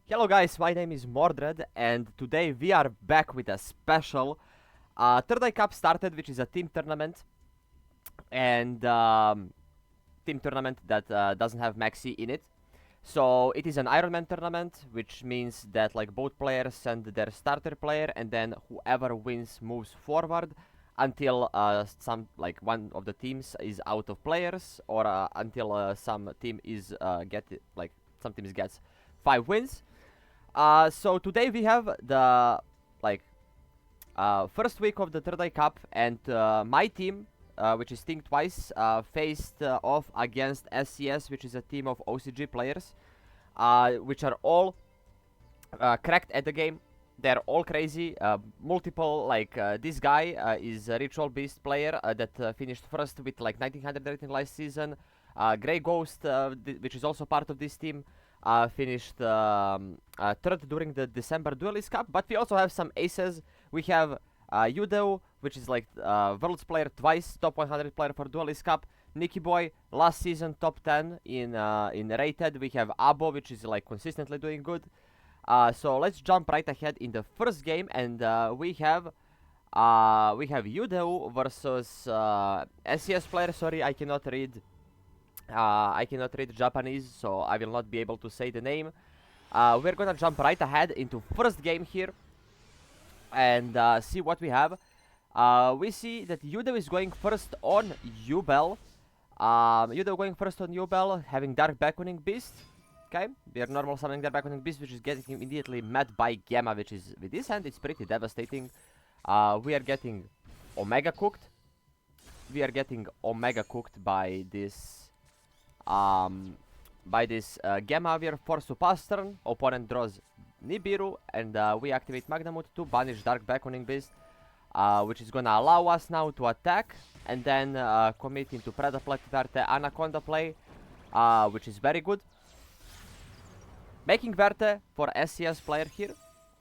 Hello guys, my name is Mordred and today we are back with a special Third Eye Cup started, which is a team tournament and team tournament that doesn't have Maxi in it. So it is an Ironman tournament, which means that like both players send their starter player and then whoever wins moves forward until some like one of the teams is out of players or until some team is some teams gets 5 wins. So today we have the like first week of the Third Eye Cup, and my team, which is Think Twice, faced off against SCS, which is a team of OCG players, which are all cracked at the game. They're all crazy. Multiple this guy is a Ritual Beast player that finished first with like 1900 rating last season. Grey Ghost, which is also part of this team, finished third during the December Duelist Cup. But we also have some aces. We have Udeo, which is like World's player twice, top 100 player for Duelist Cup. Nicky Boy, last season top 10 in rated. We have Abo, which is like consistently doing good. So let's jump right ahead in the first game, and we have Udeo versus SCS player. Sorry, I cannot read. I cannot read Japanese, so I will not be able to say the name. We're gonna jump right ahead into first game here and see what we have. We see that Udeo is going first on Ubel. Udeo going first on Ubel, having Dark Beckoning Beast. Okay, we are normal summoning Dark Beckoning Beast, which is getting immediately met by Gamma, which is, with this hand, it's pretty devastating. We are getting Omega cooked. We are getting Omega cooked by this Gamma. We are forced to pass turn. Opponent draws Nibiru, and we activate Magnamut to banish Dark Beckoning Beast, which is gonna allow us now to attack and then commit into Predaplat Verte Anaconda play, which is very good. Making Verte for SCS player here.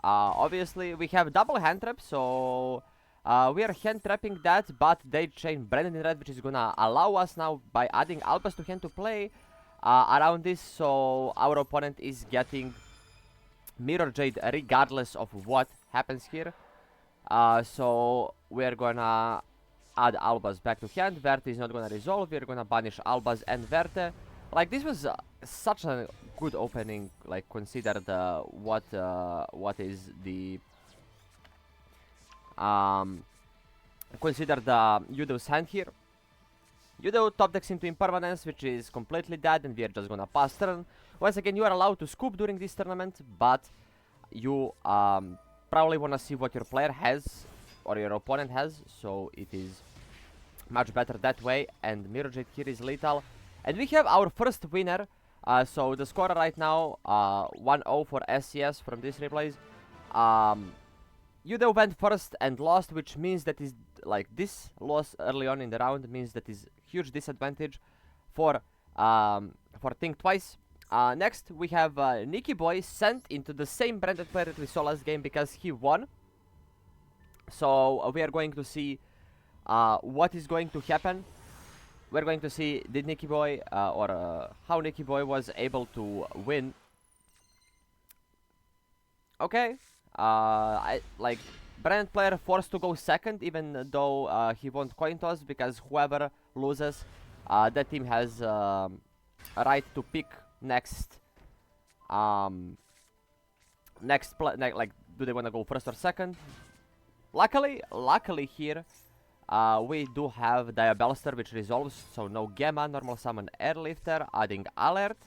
Obviously, we have double hand trap, so we are hand trapping that, but they chain Brandon in red, which is gonna allow us now by adding Albus to hand to play around this, so our opponent is getting Mirror Jade regardless of what happens here. So we're gonna add Albus back to hand. Verte is not gonna resolve. We're gonna banish Albus and Verte. Like, this was such a good opening, like considered what is the consider the Udeo's hand here. Udeo top decks into Impermanence, which is completely dead, and we are just gonna pass turn. Once again, you are allowed to scoop during this tournament, but you probably wanna see what your player has or your opponent has, so it is much better that way. And Mirror Jade here is lethal, and we have our first winner. So the score right now 1-0 for SCS from this replays. Udeo went first and lost, which means that is like this loss early on in the round means that is huge disadvantage for Think Twice. Next we have Nicky Boy sent into the same branded player that we saw last game because he won. So we are going to see what is going to happen. We're going to see did Nicky Boy how Nicky Boy was able to win. Okay. Brand player forced to go second, even though he won't coin toss, because whoever loses, that team has a right to pick next. Do they want to go first or second? Luckily here, we do have Diabellster, which resolves, so no Gamma, normal summon Airlifter, adding Alert.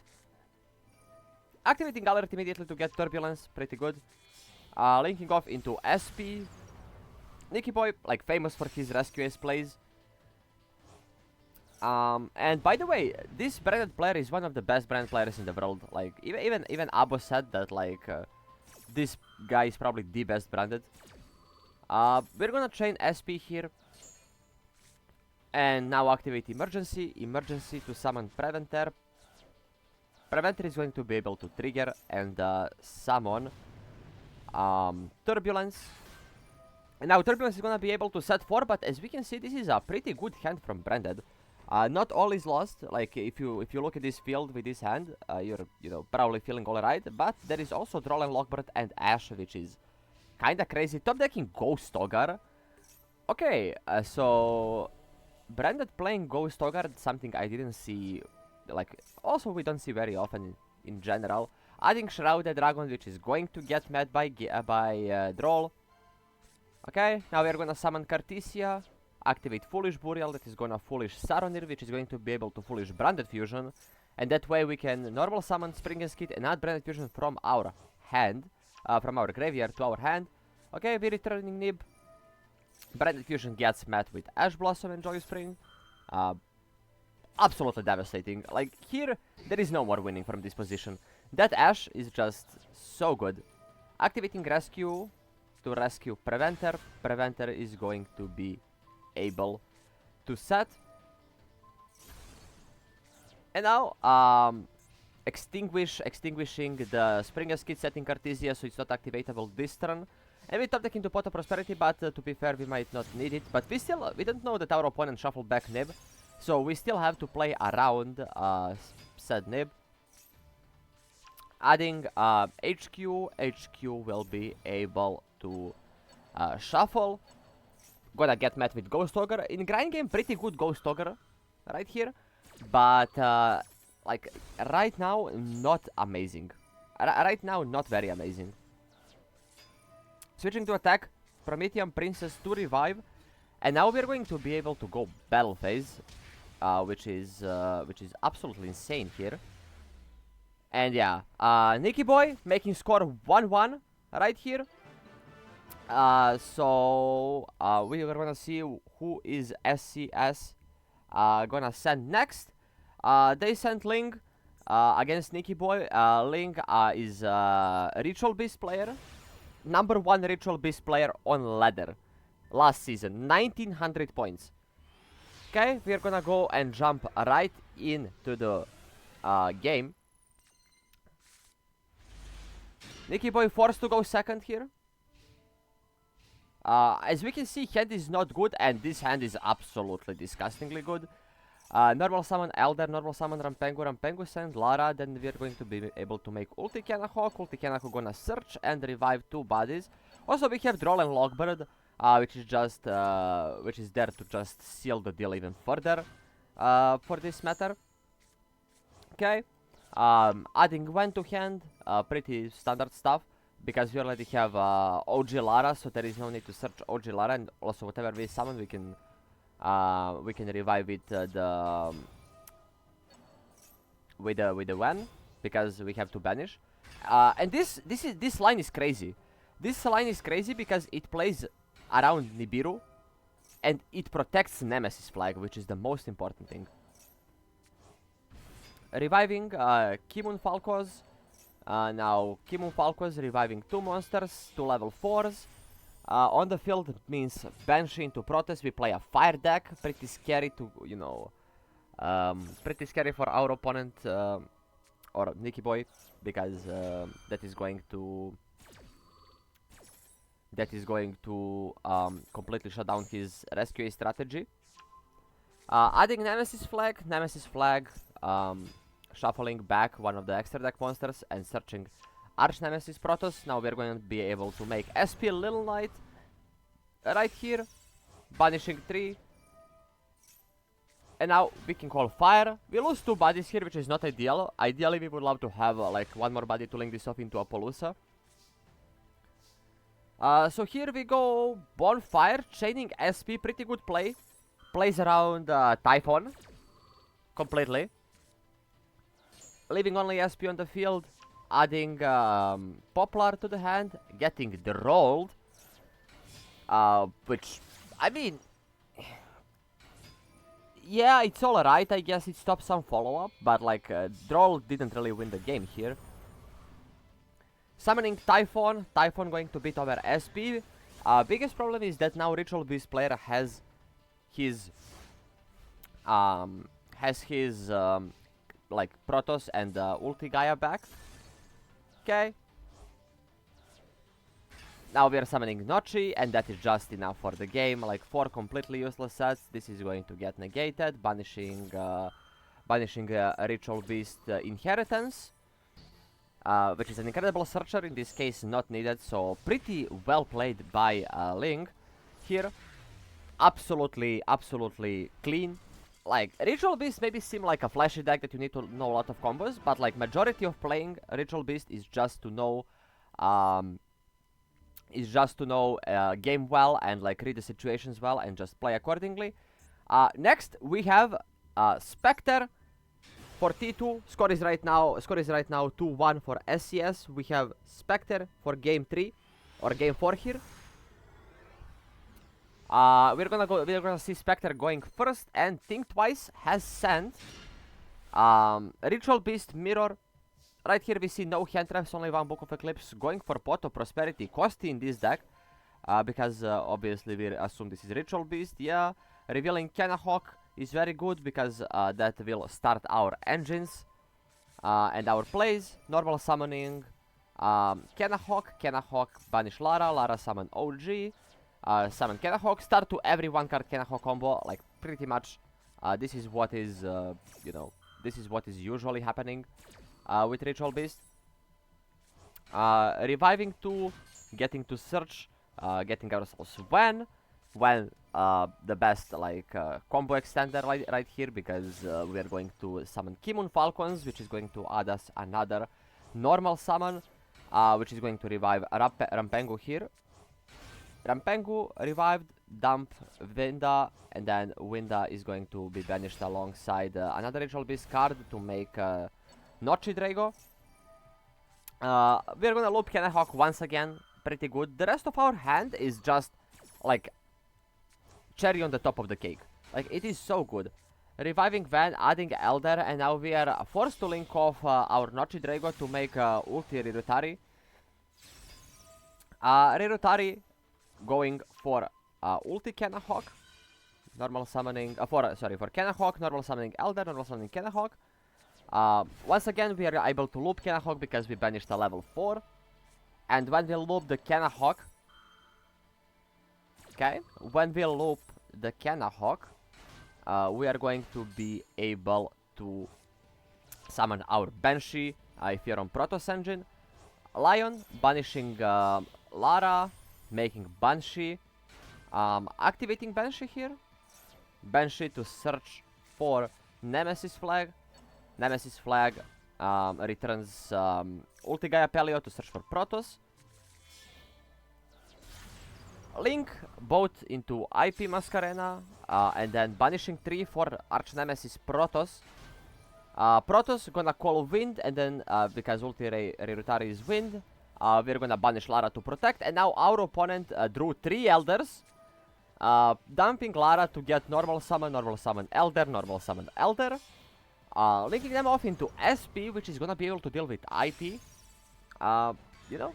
Activating Alert immediately to get Turbulence, pretty good. Linking off into SP. Nicky Boy, like, famous for his Rescue Ace plays. And by the way, this branded player is one of the best brand players in the world. Like, even Abo said that, like, this guy is probably the best branded. We're gonna chain SP here. And now activate Emergency to summon Preventer. Preventer is going to be able to trigger and summon Turbulence. And now Turbulence is gonna be able to set 4, but as we can see, this is a pretty good hand from Branded. Not all is lost. Like if you look at this field with this hand, you're probably feeling alright. But there is also Droll and Lockbird and Ash, which is kinda crazy. Top decking Ghost Ogre. Okay, so Branded playing Ghost Ogre, something I didn't see. Like also we don't see very often in general. Adding Shrouded Dragon, which is going to get met by Droll. Okay, now we are gonna summon Cartesia. Activate Foolish Burial, that is gonna Foolish Saronir, which is going to be able to Foolish Branded Fusion. And that way we can normal summon Springus Kit and add Branded Fusion from our hand, from our graveyard to our hand. Okay, we're returning Nib. Branded Fusion gets met with Ash Blossom and Joy Spring. Absolutely devastating. Like, here, there is no more winning from this position. That Ash is just so good. Activating Rescue to rescue Preventer. Preventer is going to be able to set. And now, extinguishing the Springus Kit, setting Cartesia so it's not activatable this turn. And we top deck into Pot of Prosperity, but to be fair, we might not need it. But we don't know that our opponent shuffled back Nib, so we still have to play around said Nib. Adding HQ will be able to shuffle. Gonna get met with Ghost Ogre. In grind game, pretty good Ghost Ogre right here. But, like, right now, not amazing. Right now, not very amazing. Switching to attack, Promethean Princess to revive. And now we're going to be able to go battle phase. Which is absolutely insane here. And yeah, Nicky Boy making score 1-1 right here. So we are gonna see who is SCS gonna send next. They sent Ling against Nicky Boy. Ling is a Ritual Beast player, #1 Ritual Beast player on ladder last season, 1900 points. Okay, we are gonna go and jump right into the game. Nicky Boy forced to go second here. As we can see, hand is not good, and this hand is absolutely disgustingly good. Normal summon Elder, normal summon Rampengu, Rampengu send Lara, then we are going to be able to make Ulti Kenahawk. Ulti Kenahawk gonna search and revive 2 bodies. Also, we have Droll and Lockbird, which is there to just seal the deal even further, for this matter. Okay, adding Gwen to hand, pretty standard stuff, because we already have OG Lara, so there is no need to search OG Lara, and also whatever we summon, we can revive it with the Gwen, because we have to banish. And this line is crazy. This line is crazy because it plays around Nibiru, and it protects Nemesis Flag, which is the most important thing. Reviving Kimun Falcos. Now Kimun Falcos reviving 2 monsters, 2 level 4s. On the field means Banshee into Protest. We play a fire deck, pretty scary to, pretty scary for our opponent, or Nicky Boy, because that is going to completely shut down his rescue strategy. Adding Nemesis Flag, shuffling back one of the extra deck monsters and searching Arch Nemesis Protoss. Now we're going to be able to make SP Little Knight right here, banishing 3. And now we can call fire. We lose 2 bodies here, which is not ideal. Ideally, we would love to have like 1 more body to link this off into a Palooza. So here we go, Bonfire, chaining SP, pretty good play. Plays around Typhon, completely. Leaving only SP on the field, adding Poplar to the hand, getting Drolled. Which, I mean, yeah, it's alright, I guess it stops some follow-up, but like, Droll didn't really win the game here. Summoning Typhon, Typhon going to beat over SP. Biggest problem is that now Ritual Beast player has his like Protoss and Ulti Gaia back. Okay. Now we are summoning Nochi, and that is just enough for the game. Like 4 completely useless sets. This is going to get negated, banishing Ritual Beast Inheritance, which is an incredible searcher. In this case, not needed. So pretty well played by Ling here. Absolutely clean. Like, Ritual Beast maybe seem like a flashy deck that you need to know a lot of combos, but like majority of playing Ritual Beast is just to know game well and like read the situations well and just play accordingly. Next we have Spectre for T2. Score is right now 2-1 for SCS. We have Spectre for game 3 or game 4 here. We're gonna see Spectre going first, and Think Twice has sent Ritual Beast Mirror. Right here we see no hand traps, only one Book of Eclipse, going for Pot of Prosperity, costly in this deck, because obviously we assume this is Ritual Beast. Yeah, revealing Kenahawk is very good because that will start our engines and our plays. Normal summoning Kenahawk, banish Lara summon OG. Summon Kenahawk, start to every 1-card Kenahawk combo, like pretty much. This is what is, this is what is usually happening with Ritual Beast. Reviving 2, getting to search, getting ourselves when the best like combo extender right here, because we are going to summon Kimun Falcons, which is going to add us another normal summon, which is going to revive Rampengu here. Rampengu revived, dump Winda, and then Winda is going to be banished alongside another Ritual Beast card to make Nochi Drago. We're gonna loop Kenahawk once again, pretty good. The rest of our hand is just like cherry on the top of the cake. Like, it is so good. Reviving Van, adding Elder, and now we are forced to link off our Nochi Drago to make ulti Rirutari. Rirutari going for ulti Kenahawk, normal summoning for Kenahawk, normal summoning Elder, normal summoning Kenahawk. Once again we are able to loop Kenahawk because we banished a level 4, and when we loop the Kenahawk, we are going to be able to summon our Banshee if you're on Protoss engine. Lion, banishing Lara, making Banshee, activating Banshee here. Banshee to search for Nemesis Flag. Nemesis Flag returns Ulti Gaia Pelio to search for Protoss. Link both into IP Mascarena, and then banishing 3 for Arch Nemesis Protoss. Protoss gonna call Wind, and then because Ulti Rirutari is Wind, we're gonna banish Lara to protect, and now our opponent drew 3 Elders, dumping Lara to get normal summon Elder, linking them off into SP, which is gonna be able to deal with IP. You know,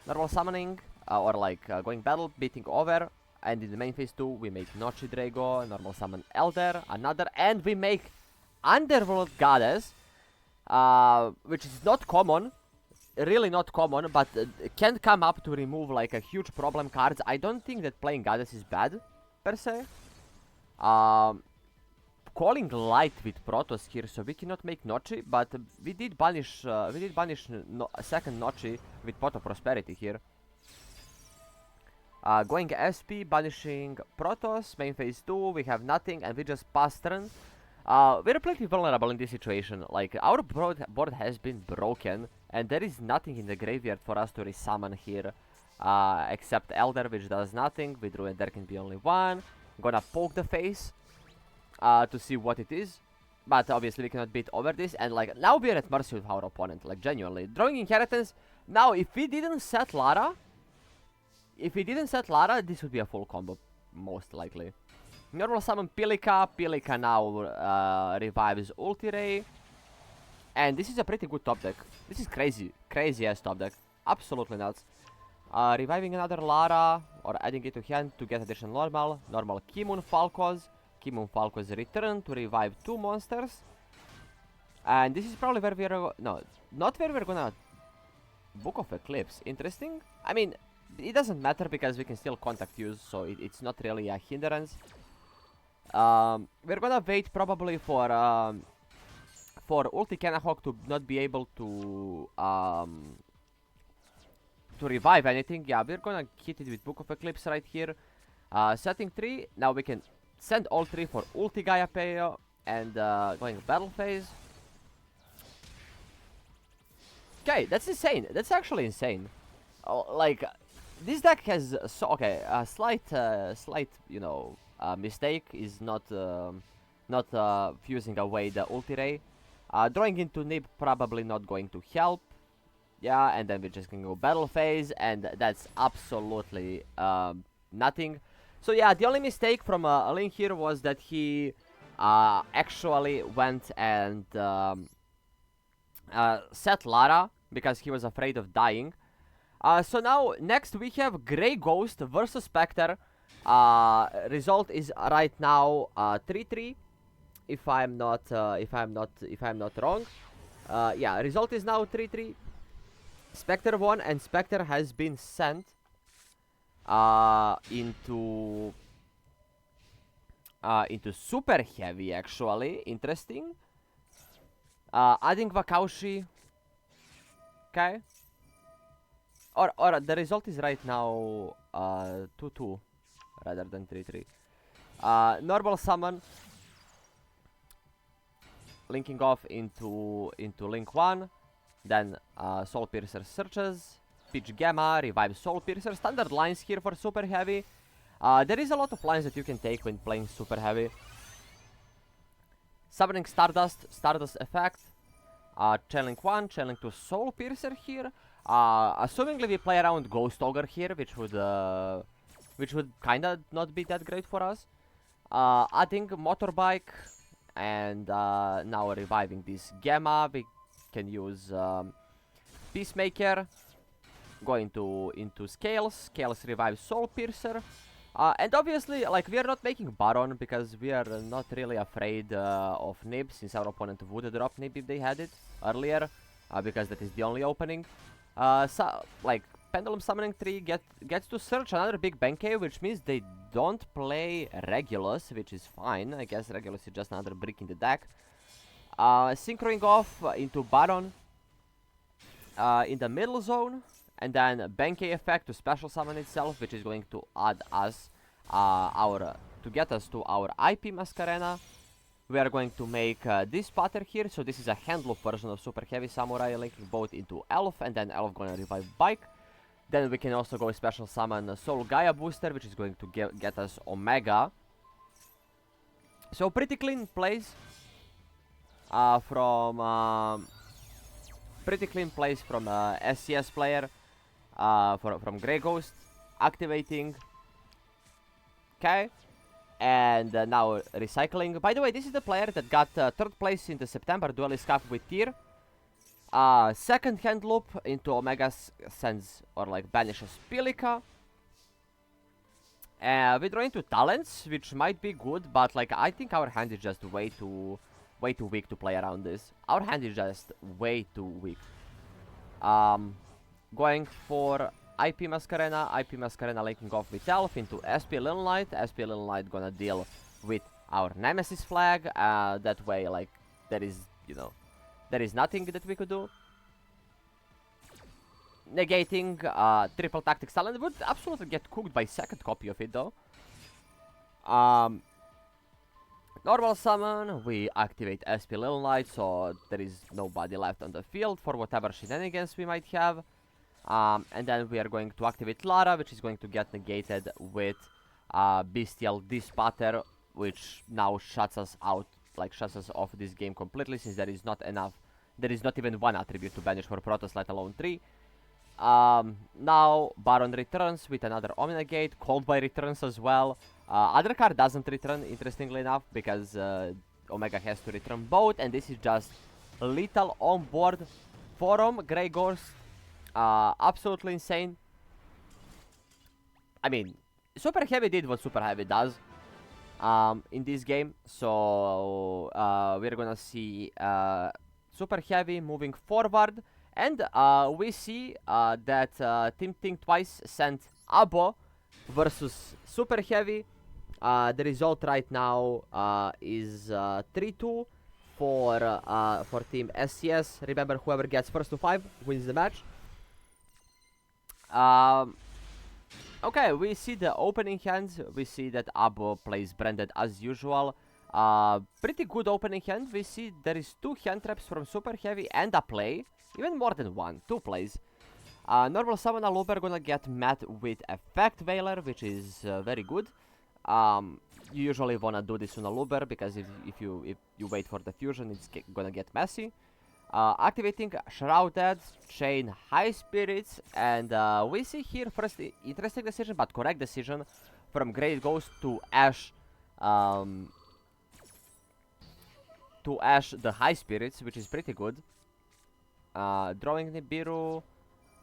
normal summoning, or like going battle, beating over, and in the main phase 2 we make Nochi Drago, normal summon Elder, another, and we make Underworld Goddess, which is not common. Really not common, but can come up to remove like a huge problem cards. I don't think that playing Goddess is bad, per se. Calling Light with Protoss here, so we cannot make Nochi, but we did banish second Nochi with Pot of Prosperity here. Going SP, banishing Protoss, main phase 2, we have nothing, and we just pass turn. We're pretty vulnerable in this situation. Like, our board has been broken, and there is nothing in the graveyard for us to resummon here, except Elder, which does nothing. We drew, and there can be only one. Gonna poke the face to see what it is, but obviously we cannot beat over this, and like, now we are at mercy with our opponent, like, genuinely. Drawing Inheritance, now if we didn't set Lara, this would be a full combo, most likely. Normal summon Pilika now revives Ulti Ray, and this is a pretty good top deck. This is crazy ass top deck, absolutely nuts. Reviving another Lara, or adding it to hand to get additional normal Kimun Falcos return to revive 2 monsters, and this is probably where we are, no, not where we're gonna Book of Eclipse, interesting. I mean, it doesn't matter because we can still contact use, so it's not really a hindrance. We're gonna wait probably for Ulti Kenahawk to not be able to revive anything. Yeah, we're gonna hit it with Book of Eclipse right here. Setting 3. Now we can send all 3 for Ulti Gaiapeyo and going battle phase. Okay, that's insane. That's actually insane. Like, this deck has a slight, you know, mistake is not fusing away the ulti ray. Drawing into Nib probably not going to help. Yeah, and then we're just gonna go battle phase, and that's absolutely nothing. So yeah, the only mistake from Link here was that he actually went and set Lara because he was afraid of dying. So now next we have Grey Ghost versus Spectre. Result is right now 3-3. If I'm not wrong. Yeah, result is now 3-3. Spectre won, and Spectre has been sent into super heavy, actually. Interesting. Adding Wakaushi. Okay. Or the result is right now 2-2 rather than 3-3. Normal summon. Linking off into Link 1. Then Soul Piercer searches. Pitch Gamma, revive Soul Piercer. Standard lines here for super heavy. There is a lot of lines that you can take when playing super heavy. Summoning Stardust, Stardust effect. Channeling 1, channeling 2 Soul Piercer here. Assumingly we play around Ghost Ogre here, which would kinda not be that great for us. Adding Motorbike, and now reviving this Gamma. We can use Peacemaker. Going into Scales revive Soul Piercer. And obviously, like, we are not making Baron because we are not really afraid of Nib, since our opponent would drop Nib if they had it earlier, because that is the only opening. So, like, Pendulum Summoning 3 gets to search another big Benkei, which means they don't play Regulus, which is fine. I guess Regulus is just another brick in the deck. Synchroing off into Baron in the middle zone. And then Benkei effect to special summon itself, which is going to add us to get us to our IP Mascarena. We are going to make this pattern here. So this is a hand loop version of Super Heavy Samurai, linking both into Elf, and then Elf gonna revive Bike. Then we can also go special summon Soul Gaia Booster, which is going to get us Omega. So pretty clean plays from SCS player. From Grey Ghost, activating. Okay, and now recycling. By the way, this is the player that got 3rd place in the September Duelist Cup with Tier. Second hand loop into Omega sends or like banishes Pilica. We draw into talents, which might be good, but like I think our hand is just way too weak to play around this. Our hand is just way too weak. Going for IP Mascarena linking off with Elf into SP Little Knight. SP Little Knight gonna deal with our Nemesis flag. That way, like, there is nothing that we could do. Negating triple tactics talent would absolutely get cooked by second copy of it though. Normal summon, we activate SP Little Knight, so there is nobody left on the field for whatever shenanigans we might have. And then we are going to activate Lara, which is going to get negated with Bestial Dispatter, which now shuts us out, like shuts us off this game completely, since there is not even one attribute to banish for Protoss, let alone 3. Now Baron returns with another Omnigate, Coldboy returns as well. Other card doesn't return, interestingly enough, because Omega has to return both, and this is just lethal on board for Grey Ghost. Absolutely insane. I mean, Super Heavy did what Super Heavy does in this game, so we're gonna see Super Heavy moving forward, And we see that Team Think Twice sent Abo versus Super Heavy. The result right now is 3-2 for Team SCS. Remember, whoever gets first to 5 wins the match. Okay, we see the opening hands. We see that Abo plays Branded as usual. Pretty good opening hand. We see there is 2 hand traps from Super Heavy and a play. Even more than 1, 2 plays. Normal summon a Looper gonna get met with Effect Veiler, which is very good. You usually wanna do this on a Looper because if you wait for the fusion, it's gonna get messy. Activating Shrouded, Chain High Spirits, and we see here first interesting decision, but correct decision from Great Ghost to Ash the High Spirits, which is pretty good. Drawing Nibiru.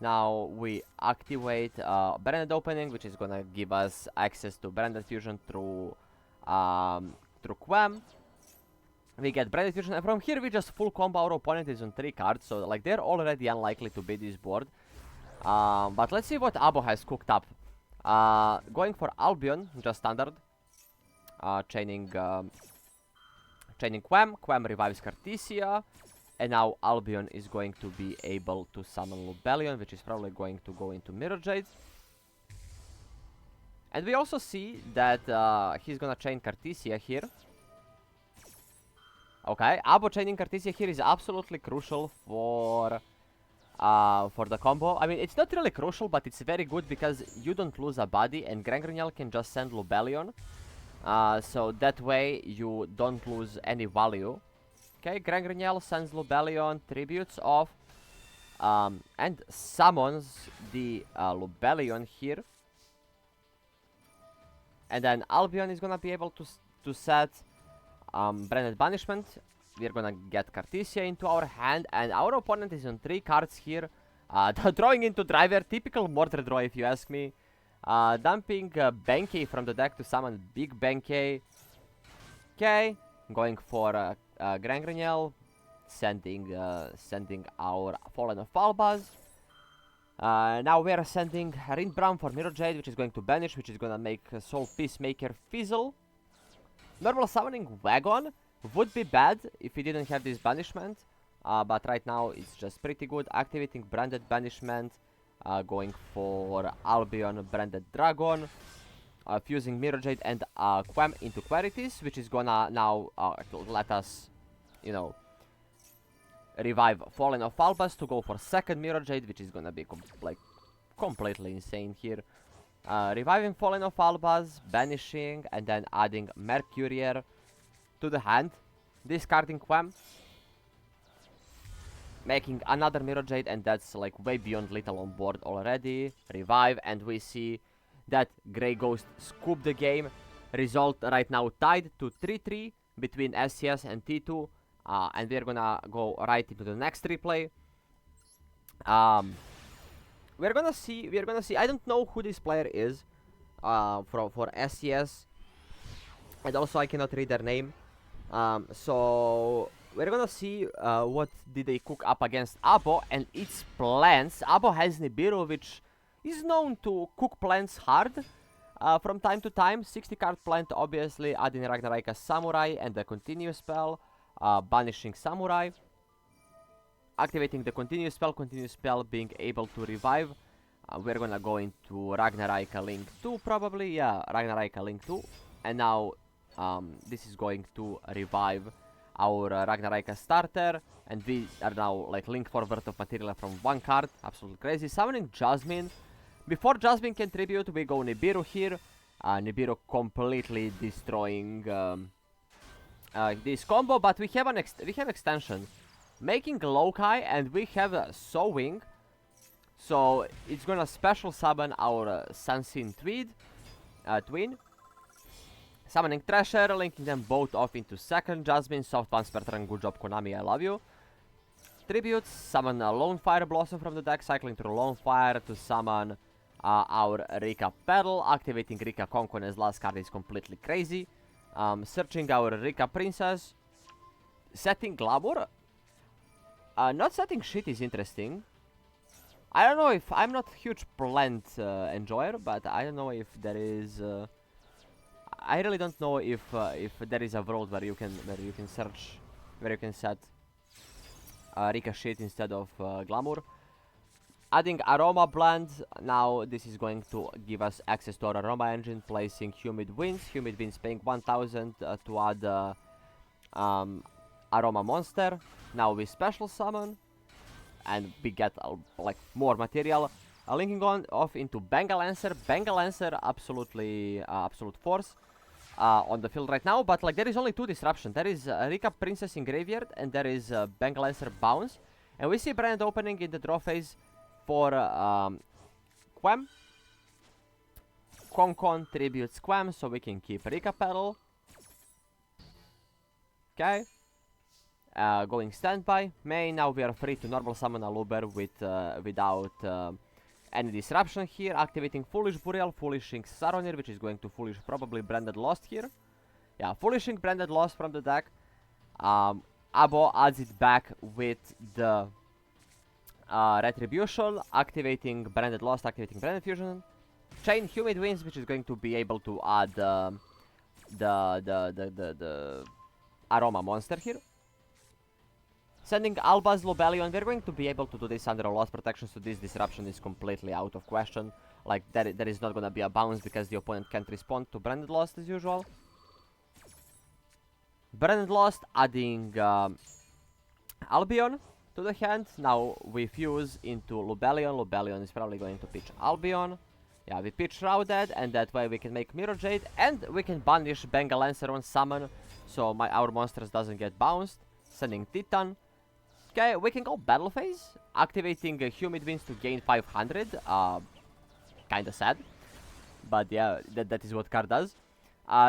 Now we activate Branded Opening, which is gonna give us access to Branded Fusion through Quam. We get Branded Fusion, and from here we just full combo. Our opponent is on 3 cards, so like they're already unlikely to beat this board. But let's see what Abo has cooked up. Going for Albion, just standard. Chaining Quam. Quam revives Cartesia. And now Albion is going to be able to summon Lubellion, which is probably going to go into Mirror Jade. And we also see that he's gonna chain Cartesia here. Okay, Abo chaining Cartesia here is absolutely crucial for the combo. I mean, it's not really crucial, but it's very good because you don't lose a body, and Grangrenal can just send Lubellion. So that way you don't lose any value. Okay, Grangrenal sends Lubellion, tributes off, and summons the Lubellion here. And then Albion is gonna be able to set Branded Banishment. We're gonna get Cartesia into our hand, and our opponent is on 3 cards here. Drawing into Driver, typical Mordred draw if you ask me. Dumping Benkei from the deck to summon Big Benkei. Okay, going for Grangrenal, sending our Fallen of Falbaz. Now we are sending Rindbram for Mirror Jade, which is going to banish, which is gonna make Soul Peacemaker fizzle. Normal summoning Wagon would be bad if we didn't have this banishment, but right now it's just pretty good. Activating Branded Banishment, going for Albion Branded Dragon, fusing Mirror Jade and Quam into Quarities, which is gonna now let us, you know, revive Fallen of Albas to go for second Mirror Jade, which is gonna be completely insane here. Reviving Fallen of Albas, banishing, and then adding Mercurier to the hand, discarding Quam, making another Mirror Jade, and that's like way beyond lethal on board already. Revive, and we see that Grey Ghost scooped the game. Result right now tied to 3-3 between SCS and T2, and we're gonna go right into the next replay. We're gonna see. I don't know who this player is for SCS, and also I cannot read their name. So we're gonna see what did they cook up against Abo and its plans. Abo has Nibiru, which is known to cook plans hard from time to time. 60 card plant, obviously, adding Ragnaraka Samurai and the continue spell, banishing Samurai. Activating the continue spell being able to revive. We're gonna go into Ragnaraka Link 2 probably, yeah, Ragnaraka Link 2. And now this is going to revive our Ragnaraka starter. And we are now like Link 4 worth of material from 1 card, absolutely crazy. Summoning Jasmine. Before Jasmine can tribute, we go Nibiru here. Nibiru completely destroying this combo, but we have extension. Making Lokai, and we have Sowing, so it's gonna special summon our Sunsin Twin. Summoning Treasure, linking them both off into second Jasmine. Soft bounce per turn, good job Konami, I love you. Tributes, summon a Lone Fire Blossom from the deck, cycling through Lone Fire to summon our Rika Petal. Activating Rika Konkon as last card is completely crazy. Searching our Rika Princess, setting Glamour. Not setting shit is interesting. I don't know if I'm not a huge plant enjoyer, but I don't know if there is. I really don't know if there is a world where you can search, where you can set Rika shit instead of glamour. Adding aroma blend, now this is going to give us access to our aroma engine, placing humid winds paying 1000 to add aroma monster. Now we special summon, and we get like more material. Linking on off into Bengal Lancer, absolutely absolute force on the field right now, but like there is only 2 disruption. There is Rika Princess in Graveyard, and there is Bengal Lancer Bounce, and we see brand opening in the draw phase for Quem. Concon tributes Quem, so we can keep Rika Pedal. Okay. Going standby. Main, now we are free to normal summon a Luber without any disruption here. Activating Foolish Burial, Foolishing Saronir, which is going to Foolish probably Branded Lost here. Yeah, Foolishing Branded Lost from the deck. Abo adds it back with the Retribution, activating Branded Lost, activating Branded Fusion. Chain Humid Winds, which is going to be able to add the Aroma monster here. Sending Alba's Lobelion, we're going to be able to do this under a loss protection, so this disruption is completely out of question. Like, there is not gonna be a bounce because the opponent can't respond to Branded Lost as usual. Branded Lost, adding Albion to the hand. Now we fuse into Lobelion. Lobelion is probably going to pitch Albion. Yeah, we pitch Shrouded, and that way we can make Mirror Jade, and we can banish Bengal Lancer on summon, so our monsters doesn't get bounced. Sending Titan. Okay, we can go battle phase, activating Humid Winds to gain 500. Kinda sad, but yeah, that is what card does.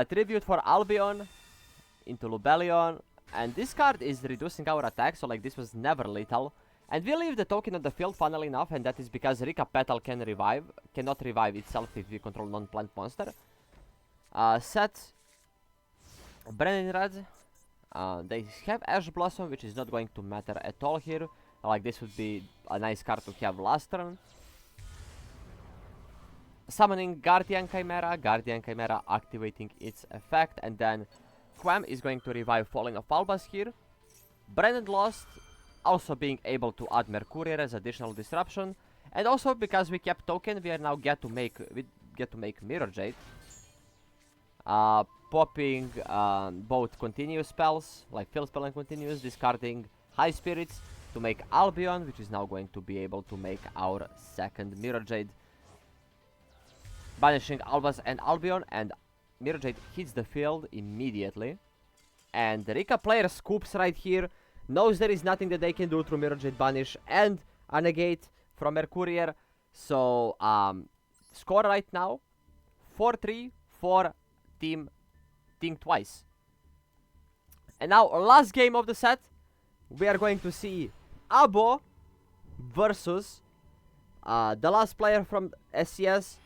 Tribute for Albion into Lobelion, and this card is reducing our attack, so like this was never lethal. And we leave the token on the field, funnily enough, and that is because Rika Petal cannot revive itself if we control non-plant monster. Set Branded Red. They have Ash Blossom, which is not going to matter at all here. Like, this would be a nice card to have last turn. Summoning Guardian Chimera, activating its effect, and then Quem is going to revive Falling of Albas here. Branded Lost also being able to add Mercurier as additional disruption, and also because we kept token, we are now get to make Mirror Jade. Popping both continuous spells, like field spell and continuous, discarding High Spirits to make Albion, which is now going to be able to make our second Mirror Jade. Banishing Albas and Albion, and Mirror Jade hits the field immediately. And the Rika player scoops right here, knows there is nothing that they can do through Mirror Jade Banish and a negate from Mercurier. So, score right now, 4-3 for Team Think Twice. And now, last game of the set, we are going to see Abo versus the last player from SCS.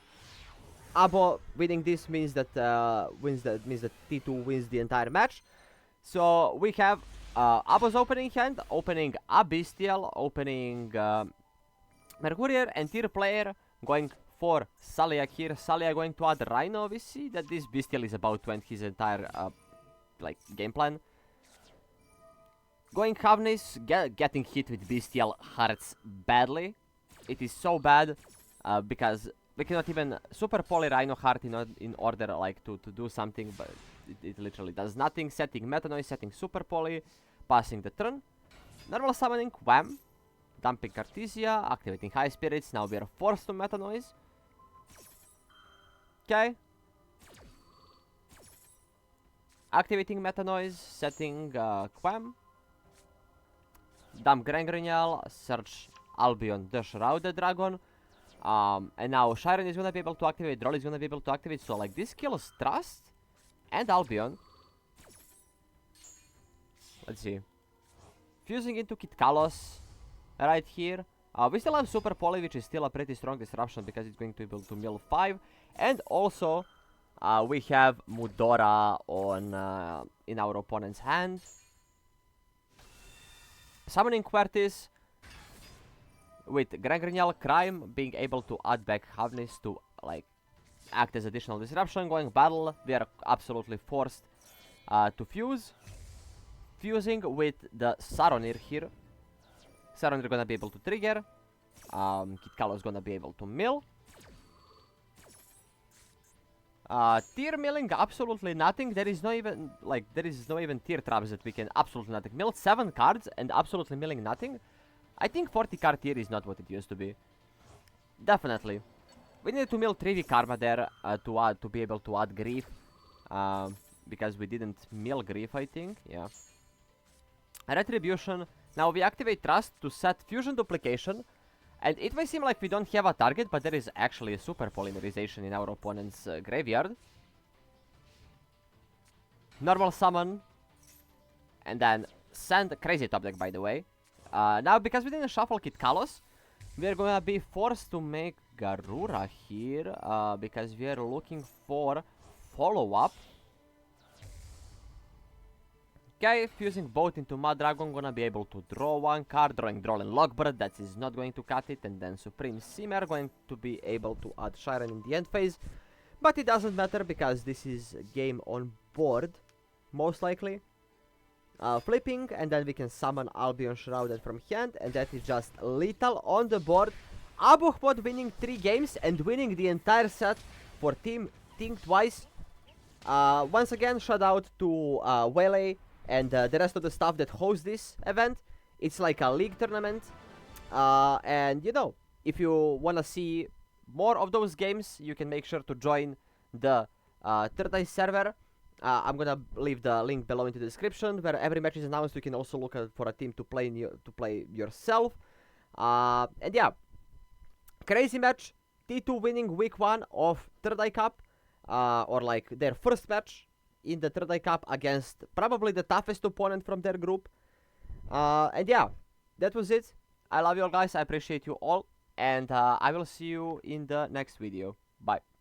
Abo winning this means that T2 wins the entire match. So we have Abo's opening hand, opening a Bestial, opening Mercurier, and tier player going for Saliak here. Saliak going to add Rhino. We see that this Bestial is about to end his entire like game plan. Going Havnis, getting hit with Bestial hurts badly. It is so bad because we cannot even Super Poly Rhino Heart in order like to do something, but it literally does nothing. Setting Meta Noise, setting Super Poly, passing the turn. Normal summoning Wham, dumping Cartesia, activating High Spirits. Now we are forced to Meta Noise. Okay. Activating Meta Noise, setting Quam. Dump Grangrenyal, search Albion the Shrouded Dragon. And now Shiren is gonna be able to activate, Droll is gonna be able to activate, so like this kills Trust and Albion. Let's see. Fusing into Kitkalos right here. We still have Super Poly, which is still a pretty strong disruption because it's going to be able to mill 5. And also, we have Mudora on in our opponent's hand. Summoning Quartis with Grangrignal Crime being able to add back Havnis to like act as additional disruption. Going battle, we are absolutely forced to fuse. Fusing with the Saronir here. Saronir gonna be able to trigger. Kit Kalos gonna be able to mill. Tier milling absolutely nothing. There is no even tier traps that we can absolutely nothing mill. 7 cards and absolutely milling nothing. I think 40 card tier is not what it used to be. Definitely. We needed to mill 3v Karma there to be able to add Grief. Because we didn't mill Grief, I think. Yeah. Retribution. Now we activate Trust to set Fusion Duplication. And it may seem like we don't have a target, but there is actually a super polymerization in our opponent's graveyard. Normal summon. And then send Crazy Top Deck, by the way. Now, because we didn't shuffle Kit Kalos, we are gonna be forced to make Garura here. Because we are looking for follow-up. Okay, fusing both into Mud Dragon, gonna be able to draw 1 card, drawing Droll Lockbird, that is not going to cut it, and then Supreme Simmer going to be able to add Shiren in the end phase, but it doesn't matter because this is game on board, most likely. Flipping, and then we can summon Albion Shrouded from hand, and that is just lethal on the board. Abuchbot winning 3 games and winning the entire set for Team Think Twice. Once again, shout out to Wele and the rest of the staff that host this event. It's like a league tournament. And you know, if you want to see more of those games, you can make sure to join the Third Eye server. I'm gonna leave the link below in the description, where every match is announced. You can also look for a team to play yourself. And yeah, crazy match. T2 winning week 1 of Third Eye Cup, or like their first match in the Third Eye Cup against probably the toughest opponent from their group. And yeah, that was it. I love you all, guys. I appreciate you all, and I will see you in the next video. Bye.